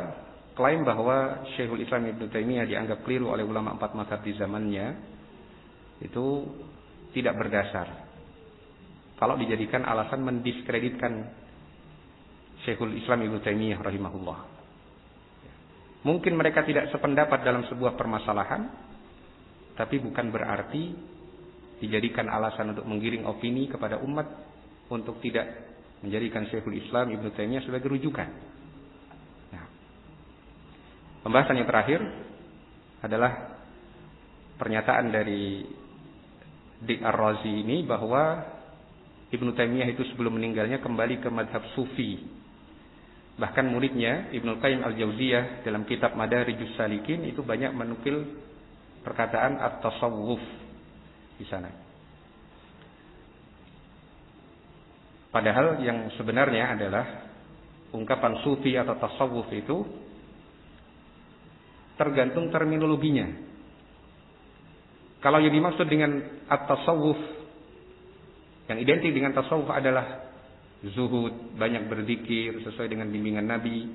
klaim bahwa Syekhul Islam Ibnu Taimiyah dianggap keliru oleh ulama empat mazhab di zamannya itu tidak berdasar. Kalau dijadikan alasan mendiskreditkan Syekhul Islam Ibnu Taimiyah rahimahullah. Mungkin mereka tidak sependapat dalam sebuah permasalahan, tapi bukan berarti dijadikan alasan untuk menggiring opini kepada umat untuk tidak menjadikan Syekhul Islam Ibnu Taimiyah sebagai rujukan. Pembahasan yang terakhir adalah pernyataan dari Dik Ar-Razi ini bahwa Ibnu Taimiyah itu sebelum meninggalnya kembali ke mazhab Sufi. Bahkan muridnya Ibnu Qayyim Al-Jauziyah dalam kitab Madarijus Salikin itu banyak menukil perkataan at-tasawuf di sana. Padahal yang sebenarnya adalah ungkapan Sufi atau tasawuf itu tergantung terminologinya. Kalau yang dimaksud dengan at-tasawuf, yang identik dengan tasawuf adalah zuhud, banyak berzikir sesuai dengan bimbingan Nabi,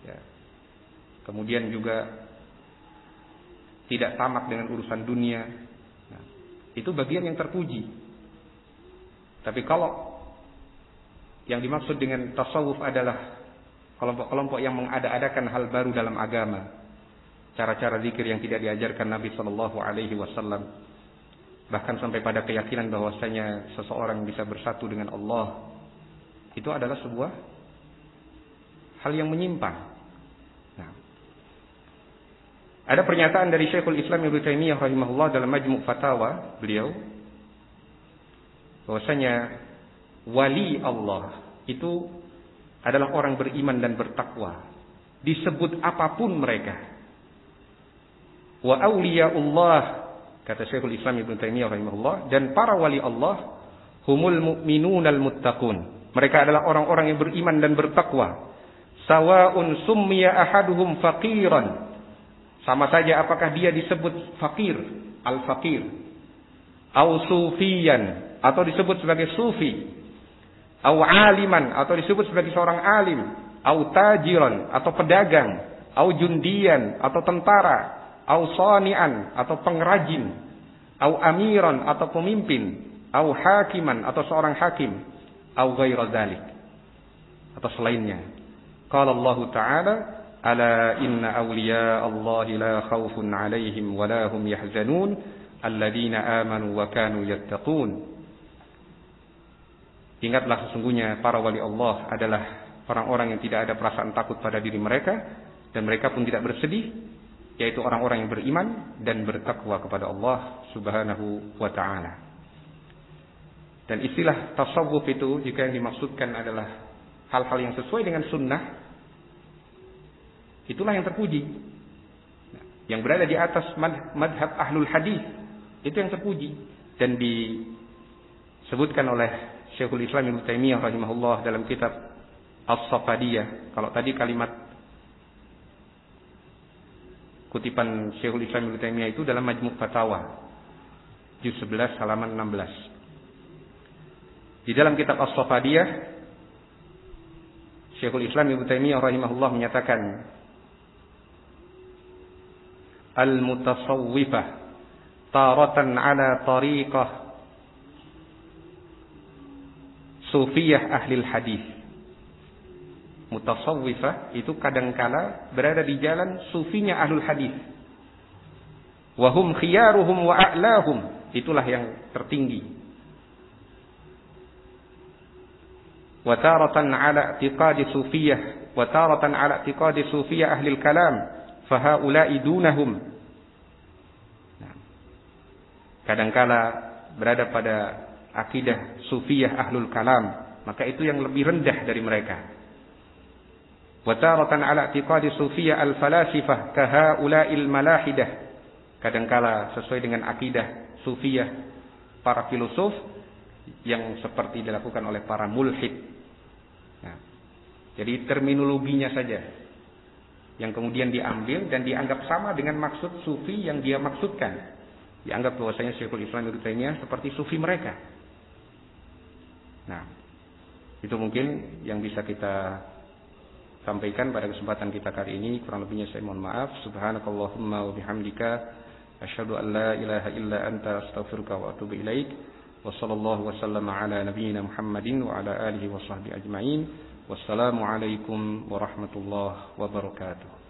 ya. Kemudian juga tidak tamak dengan urusan dunia. Nah, itu bagian yang terpuji. Tapi kalau yang dimaksud dengan tasawuf adalah kelompok-kelompok yang mengada-adakan hal baru dalam agama, cara-cara zikir yang tidak diajarkan Nabi Shallallahu Alaihi Wasallam, bahkan sampai pada keyakinan bahwasanya seseorang bisa bersatu dengan Allah, itu adalah sebuah hal yang menyimpang. Nah, ada pernyataan dari Syekhul Islam Ibnu Taimiyah rahimahullah dalam Majmu' Fatawa beliau, bahwasanya wali Allah itu adalah orang beriman dan bertakwa, disebut apapun mereka. Wa auliyaullah, kata Syekhul Islam Ibnu Taimiyah rahimahullah, dan para wali Allah humul mu'minunal muttaqun. Mereka adalah orang-orang yang beriman dan bertakwa. Sawa'un summiya ahaduhum faqiran, sama saja apakah dia disebut fakir, al-fakir, au sufiyan, atau disebut sebagai sufi, au aliman, atau disebut sebagai seorang alim, au tajiran, atau pedagang, au jundian, atau tentara, au sani'an, atau pengrajin, au amiran, atau pemimpin, au hakiman, atau seorang hakim, au ghaira dzalik, atau selainnya. Qala Allah Ta'ala, ala inna awliya Allah la khawfun 'alaihim wa la hum yahzanun alladzina amanu wa kanu yattaqun. Ingatlah, sesungguhnya para wali Allah adalah orang-orang yang tidak ada perasaan takut pada diri mereka, dan mereka pun tidak bersedih, yaitu orang-orang yang beriman dan bertakwa kepada Allah Subhanahu wa ta'ala. Dan istilah tasawuf itu, jika yang dimaksudkan adalah hal-hal yang sesuai dengan sunnah, itulah yang terpuji. Yang berada di atas madhab ahlul hadis, itu yang terpuji. Dan disebutkan oleh Syekhul Islam Ibnu Taimiyah rahimahullah dalam kitab As-Safadiyah. Kalau tadi kalimat kutipan Syekhul Islam Ibnu Taimiyah itu dalam Majmu' Fatawa, juz 11 halaman 16. Di dalam kitab As-Safadiyah, Syekhul Islam Ibnu Taimiyah rahimahullah menyatakan, al-mutasawwifah taratan ala tariqah sufiyah ahli hadis. Mutasawwifah itu kadangkala berada di jalan sufinya ahlul hadis. Wa hum khiyaruhum wa a'lahum, itulah yang tertinggi. Wa taratan ala i'tiqadi sufiyah, wa taratan ala i'tiqadi sufiyah ahli kalam, fa haula'i dunahum. Kadangkala berada pada akidah sufiyah ahlul kalam, maka itu yang lebih rendah dari mereka. Wa taratan ala i'tiqadi sufiyah al-falasifah ka haula'il malahidah. Kadangkala sesuai dengan akidah sufiyah para filosof yang seperti dilakukan oleh para mulhid. Nah, jadi terminologinya saja yang kemudian diambil dan dianggap sama dengan maksud sufi yang dia maksudkan. Dianggap bahwasanya Syekhul Islam Ibnu Taimiyah seperti sufi mereka. Nah, itu mungkin yang bisa kita sampaikan pada kesempatan kita kali ini. Kurang lebihnya saya mohon maaf. Subhanakallahumma wa bihamdika asyhadu an la ilaha illa anta astaghfiruka wa atubu ilaik. Wa sallallahu wa sallama ala nabiyyina Muhammadin wa ala alihi wa sahbihi ajma'in. Wassalamu alaikum warahmatullahi wabarakatuh.